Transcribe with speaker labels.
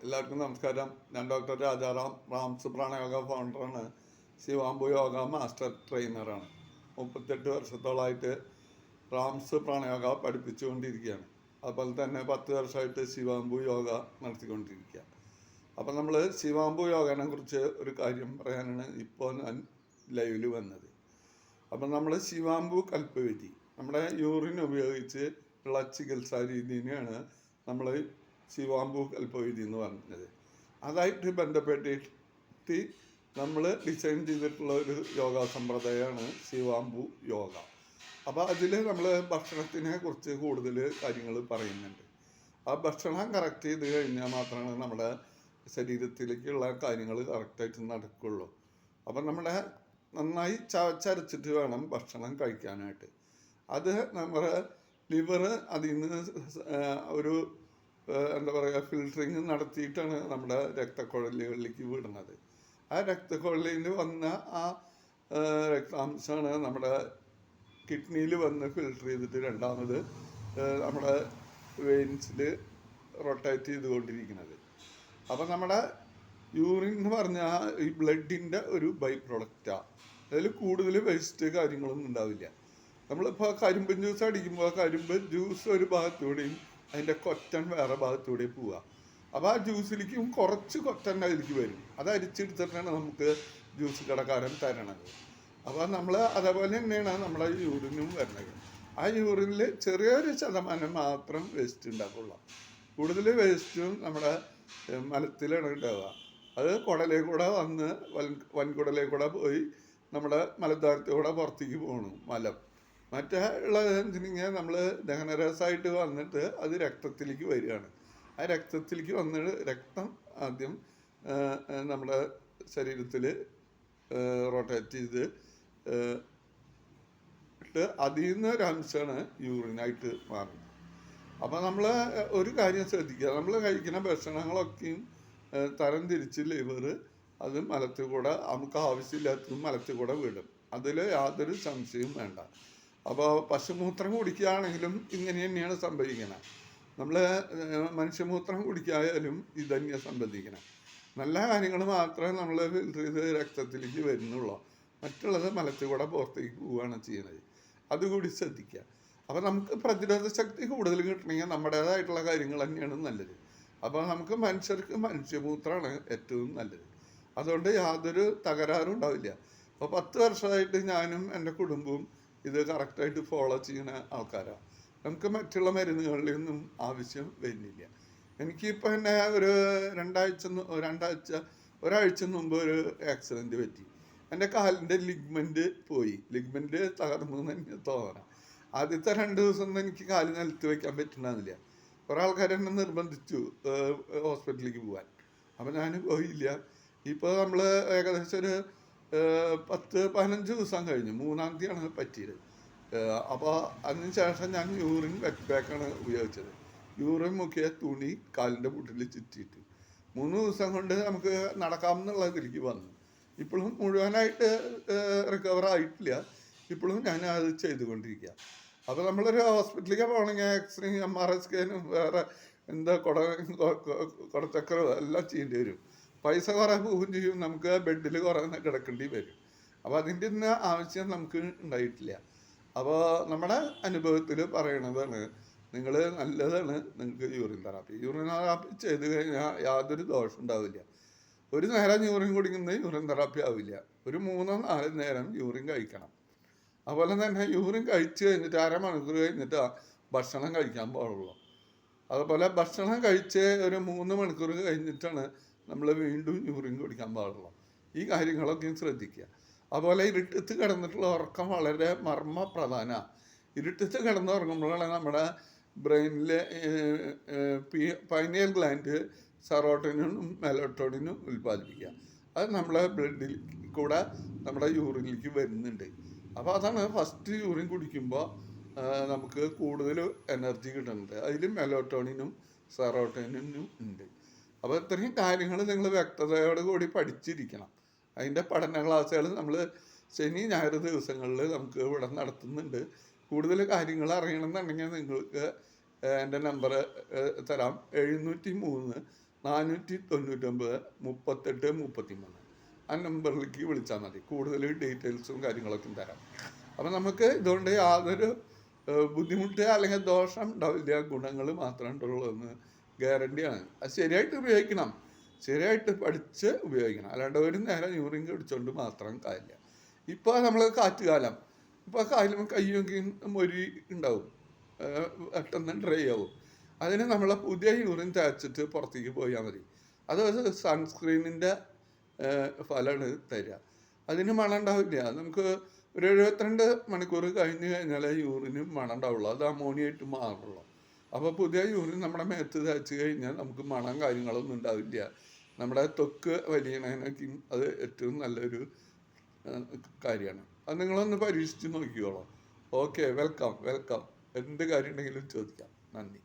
Speaker 1: എല്ലാവർക്കും നമസ്കാരം. ഞാൻ ഡോക്ടർ രാജാറാം, റാംസ് പ്രാണയോഗ ഫൗണ്ടറാണ്. ശിവാംബു യോഗ മാസ്റ്റർ ട്രെയിനറാണ്. 38 വർഷത്തോളമായിട്ട് റാംസ് പ്രാണയോഗ പഠിപ്പിച്ചുകൊണ്ടിരിക്കുകയാണ്. അതുപോലെ തന്നെ 10 വർഷമായിട്ട് ശിവാംബു യോഗ നടത്തിക്കൊണ്ടിരിക്കുക. അപ്പം നമ്മൾ ശിവാംബു യോഗനെ കുറിച്ച് ഒരു കാര്യം പറയാനാണ് ഇപ്പോൾ ഞാൻ ലൈവിൽ വന്നത്. അപ്പം നമ്മൾ ശിവാംബു കൽപ്പവിധി, നമ്മുടെ യൂറിൻ ഉപയോഗിച്ച് ഉള്ള ചികിത്സാ രീതിയാണ് നമ്മൾ ശിവാംബു കൽപ്പവിധി എന്ന് പറഞ്ഞത്. അതായിട്ട് ബന്ധപ്പെട്ടിട്ട് നമ്മൾ ഡിസൈൻ ചെയ്തിട്ടുള്ള ഒരു യോഗ സമ്പ്രദായമാണ് ശിവാംബു യോഗ. അപ്പോൾ അതിൽ നമ്മൾ ഭക്ഷണത്തിനെ കുറിച്ച് കൂടുതൽ കാര്യങ്ങൾ പറയുന്നുണ്ട്. ആ ഭക്ഷണം കറക്റ്റ് ചെയ്ത് കഴിഞ്ഞാൽ മാത്രമാണ് നമ്മുടെ ശരീരത്തിലേക്കുള്ള കാര്യങ്ങൾ കറക്റ്റായിട്ട് നടക്കുള്ളൂ. അപ്പം നമ്മുടെ നന്നായി ചവച്ചരച്ചിട്ട് വേണം ഭക്ഷണം കഴിക്കാനായിട്ട്. അത് നമ്മുടെ ലിവർ അതിൽ നിന്ന് ഒരു എന്താ പറയുക ഫിൽറ്ററിങ് നടത്തിയിട്ടാണ് നമ്മുടെ രക്തക്കുഴലുകളിലേക്ക് വിടുന്നത്. ആ രക്തക്കുഴലിൽ വന്ന ആ രക്താംശമാണ് നമ്മുടെ കിഡ്നിയിൽ വന്ന് ഫിൽറ്റർ ചെയ്തിട്ട് രണ്ടാമത് നമ്മുടെ വെയിൻസിൽ റൊട്ടേറ്റ് ചെയ്തുകൊണ്ടിരിക്കുന്നത്. അപ്പം നമ്മുടെ യൂറിൻ എന്ന് പറഞ്ഞാൽ ഈ ബ്ലഡിൻ്റെ ഒരു ബൈ പ്രൊഡക്റ്റാണ്. അതിൽ കൂടുതൽ വേസ്റ്റ് കാര്യങ്ങളൊന്നും ഉണ്ടാവില്ല. നമ്മളിപ്പോൾ കരിമ്പൻ ജ്യൂസ് അടിക്കുമ്പോൾ കരിമ്പൻ ജ്യൂസ് ഒരു ഭാഗത്തൂടെയും അതിൻ്റെ കൊറ്റൻ വേറെ ഭാഗത്തൂടെയും പോവുക. അപ്പോൾ ആ ജ്യൂസിലേക്കും കുറച്ച് കൊറ്റൻ അതിലേക്ക് വരും. അത് അരിച്ചെടുത്തിട്ടാണ് നമുക്ക് ജ്യൂസ് കടക്കാരൻ തരണത്. അപ്പോൾ നമ്മൾ അതേപോലെ തന്നെയാണ് നമ്മുടെ യൂറിനും വരുന്നത്. ആ യൂറിനിൽ ചെറിയൊരു ശതമാനം മാത്രം വേസ്റ്റ് ഉണ്ടാക്കുള്ളൂ. കൂടുതൽ വേസ്റ്റും നമ്മുടെ മലത്തിലാണ് ഉണ്ടാവുക. അത് കുടലേ കൂടെ വന്ന് വൻകുടലേ കൂടെ പോയി നമ്മുടെ മലദ്വാരത്തിലൂടെ പുറത്തേക്ക് പോകണം മലം. മറ്റേ ഉള്ളതെന്ന് വെച്ചിട്ടുണ്ടെങ്കിൽ നമ്മൾ ദഹനരസമായിട്ട് വന്നിട്ട് അത് രക്തത്തിലേക്ക് വരികയാണ്. ആ രക്തത്തിലേക്ക് വന്നിട്ട് രക്തം ആദ്യം നമ്മുടെ ശരീരത്തിൽ റൊട്ടേറ്റ് ചെയ്ത് ഇട്ട് അതിൽ നിന്ന് ഒരു അംശമാണ് യൂറിനായിട്ട് മാറുന്നത്. അപ്പോൾ നമ്മൾ ഒരു കാര്യം ശ്രദ്ധിക്കുക, നമ്മൾ കഴിക്കുന്ന ഭക്ഷണങ്ങളൊക്കെയും തരം തിരിച്ച് ലിവർ അത് മലത്തിൽ കൂടെ നമുക്ക് ആവശ്യമില്ലാത്തതും മലത്തിൽ കൂടെ വിടും. അതിൽ യാതൊരു സംശയവും വേണ്ട. അപ്പോൾ പശുമൂത്രം കുടിക്കുകയാണെങ്കിലും ഇങ്ങനെ തന്നെയാണ് സംഭവിക്കുന്നത്. നമ്മൾ മനുഷ്യമൂത്രം കുടിക്കായാലും ഇത് തന്നെയാണ് സംഭവിക്കണം. നല്ല കാര്യങ്ങൾ മാത്രമേ നമ്മൾ ഫിൽറ്റർ ചെയ്ത് രക്തത്തിലേക്ക് വരുന്നുള്ളൂ. മറ്റുള്ളത് മലത്തിൽ കൂടെ പുറത്തേക്ക് പോവുകയാണ് ചെയ്യുന്നത്. അതുകൂടി ശ്രദ്ധിക്കുക. അപ്പോൾ നമുക്ക് പ്രതിരോധ ശക്തി കൂടുതൽ കിട്ടണമെങ്കിൽ നമ്മുടേതായിട്ടുള്ള കാര്യങ്ങൾ തന്നെയാണ് നല്ലത്. അപ്പോൾ നമുക്ക് മനുഷ്യർക്ക് മനുഷ്യമൂത്രമാണ് ഏറ്റവും നല്ലത്. അതുകൊണ്ട് യാതൊരു തകരാറും ഉണ്ടാവില്ല. അപ്പോൾ 10 വർഷമായിട്ട് ഞാനും എൻ്റെ കുടുംബവും ഇത് കറക്റ്റായിട്ട് ഫോളോ ചെയ്യുന്ന ആൾക്കാരാണ്. നമുക്ക് മറ്റുള്ള മരുന്നുകളിലൊന്നും ആവശ്യം വരുന്നില്ല. എനിക്കിപ്പോൾ തന്നെ ഒരു ഒരാഴ്ച മുമ്പ് ഒരു ആക്സിഡൻറ്റ് പറ്റി. എൻ്റെ കാലിൻ്റെ ലിഗ്മെൻറ്റ് പോയി. ലിഗ്മെൻറ്റ് തകർന്നു തന്നെ തോന്നണം. ആദ്യത്തെ 2 ദിവസം എനിക്ക് കാല് നിലത്ത് വയ്ക്കാൻ പറ്റുന്നില്ല. കുറേ ആൾക്കാർ എന്നെ നിർബന്ധിച്ചു ഹോസ്പിറ്റലിലേക്ക് പോകാൻ. അപ്പോൾ ഞാൻ പോയില്ല. ഇപ്പോൾ നമ്മൾ ഏകദേശം ഒരു 10-15 ദിവസം കഴിഞ്ഞു. 3-ാം തീയതിയാണ് പറ്റിയത്. അപ്പോൾ അതിന് ശേഷം ഞാൻ യൂറിൻ വെറ്റ് പാക്കാണ് ഉപയോഗിച്ചത്. യൂറിൻ മുക്കിയ തുണി കാലിൻ്റെ മുട്ടിൽ ചുറ്റിയിട്ട് 3 ദിവസം കൊണ്ട് നമുക്ക് നടക്കാമെന്നുള്ളതിലേക്ക് വന്നു. ഇപ്പോഴും മുഴുവനായിട്ട് റിക്കവർ ആയിട്ടില്ല. ഇപ്പോഴും ഞാൻ അത് ചെയ്തുകൊണ്ടിരിക്കുക. അപ്പോൾ നമ്മളൊരു ഹോസ്പിറ്റലിലേക്ക് പോകണമെങ്കിൽ എക്സ്റേ MRI സ്കാനും വേറെ എന്താ കുടച്ചക്കറോ എല്ലാം ചെയ്യേണ്ടി വരും. പൈസ കുറേ പോവുകയും ചെയ്യും. നമുക്ക് ബെഡിൽ കുറേ കിടക്കേണ്ടി വരും. അപ്പോൾ അതിൻ്റെ ഒന്നും ആവശ്യം നമുക്ക് ഉണ്ടായിട്ടില്ല. അപ്പോൾ നമ്മുടെ അനുഭവത്തിൽ പറയണതാണ്, നിങ്ങൾ നല്ലതാണ് നിങ്ങൾക്ക് യൂറിൻ തെറാപ്പി ചെയ്ത് കഴിഞ്ഞാൽ യാതൊരു ദോഷം ഉണ്ടാവില്ല. ഒരു നേരം യൂറിൻ കുടിക്കുന്നത് യൂറിൻ തെറാപ്പി ആവില്ല. ഒരു 3-4 നേരം യൂറിൻ കഴിക്കണം. അതുപോലെ തന്നെ യൂറിൻ കഴിച്ച് കഴിഞ്ഞിട്ട് 1/2 മണിക്കൂർ കഴിഞ്ഞിട്ട് ഭക്ഷണം കഴിക്കാൻ പാടുള്ളൂ. അതുപോലെ ഭക്ഷണം കഴിച്ച് ഒരു 3 മണിക്കൂർ കഴിഞ്ഞിട്ടാണ് നമ്മൾ വീണ്ടും യൂറിൻ കുടിക്കാൻ പാടുള്ളൂ. ഈ കാര്യങ്ങളൊക്കെ ശ്രദ്ധിക്കുക. അതുപോലെ ഇരുട്ടത്ത് കിടന്നിട്ടുള്ള ഉറക്കം വളരെ മർമ്മപ്രധാനമാണ്. ഇരുട്ടത്ത് കിടന്നുറങ്ങുമ്പോഴാണ് നമ്മുടെ ബ്രെയിനിലെ പൈനിയൽ ഗ്ലാൻഡ് സെറോട്ടോണിനും മെലറ്റോണിനും ഉൽപ്പാദിപ്പിക്കുക. അത് നമ്മളെ ബ്ലഡിൽ കൂടെ നമ്മുടെ യൂറിനിലേക്ക് വരുന്നുണ്ട്. അപ്പോൾ അതാണ് ഫസ്റ്റ് യൂറിൻ കുടിക്കുമ്പോൾ നമുക്ക് കൂടുതൽ എനർജി കിട്ടുന്നുണ്ട്. അതിൽ മെലറ്റോണിനും സെറോട്ടോണിനും ഉണ്ട്. അപ്പോൾ ഇത്രയും കാര്യങ്ങൾ നിങ്ങൾ വ്യക്തതയോട് കൂടി പഠിച്ചിരിക്കണം. അതിൻ്റെ പഠന ക്ലാസ്സുകൾ നമ്മൾ ശനി ഞായർ ദിവസങ്ങളിൽ നമുക്ക് ഇവിടെ നടത്തുന്നുണ്ട്. കൂടുതൽ കാര്യങ്ങൾ അറിയണമെന്നുണ്ടെങ്കിൽ നിങ്ങൾക്ക് എൻ്റെ നമ്പർ തരാം. 703 499 38 33. ആ നമ്പറിലേക്ക് വിളിച്ചാൽ മതി. കൂടുതൽ ഡീറ്റെയിൽസും കാര്യങ്ങളൊക്കെ തരാം. അപ്പം നമുക്ക് ഇതുകൊണ്ട് യാതൊരു ബുദ്ധിമുട്ട് അല്ലെങ്കിൽ ദോഷം ഉണ്ടാവില്ല, ഗുണങ്ങൾ മാത്രമേ ഉള്ളൂ എന്ന് ഗ്യാരണ്ടിയാണ്. അത് ശരിയായിട്ട് ഉപയോഗിക്കണം, ശരിയായിട്ട് പഠിച്ച് ഉപയോഗിക്കണം. അല്ലാണ്ട് ഒരു നേരം യൂറിൻ കടിച്ചുകൊണ്ട് മാത്രം കാര്യമില്ല. ഇപ്പോൾ നമ്മൾ കാറ്റുകാലം, ഇപ്പോൾ കാലും കയ്യൊക്കെ മൊരി ഉണ്ടാവും, പെട്ടെന്ന് ഡ്രൈ ആവും. അതിന് നമ്മളെ പുതിയ യൂറിൻ തേച്ചിട്ട് പുറത്തേക്ക് പോയാൽ മതി. അത് സൺസ്ക്രീനിൻ്റെ ഫലമാണ് തരിക. അതിന് മണം ഉണ്ടാവില്ല. നമുക്ക് ഒരു 72 മണിക്കൂർ കഴിഞ്ഞ് കഴിഞ്ഞാലേ യൂറിന് മണം ഉണ്ടാവുള്ളൂ. അത് അമോണിയായിട്ട് മാറുള്ളൂ. അപ്പോൾ പുതിയ യൂറിൻ നമ്മുടെ മേത്ത് തേച്ച് കഴിഞ്ഞാൽ നമുക്ക് മണം കാര്യങ്ങളൊന്നും ഉണ്ടാവില്ല. നമ്മുടെ ത്വക്ക് വലിയണതിനൊക്കെയും അത് ഏറ്റവും നല്ലൊരു കാര്യമാണ്. അത് നിങ്ങളൊന്ന് പരീക്ഷിച്ച് നോക്കിക്കോളൂ. Okay, welcome. എന്ത് കാര്യം ഉണ്ടെങ്കിലും ചോദിക്കാം. നന്ദി.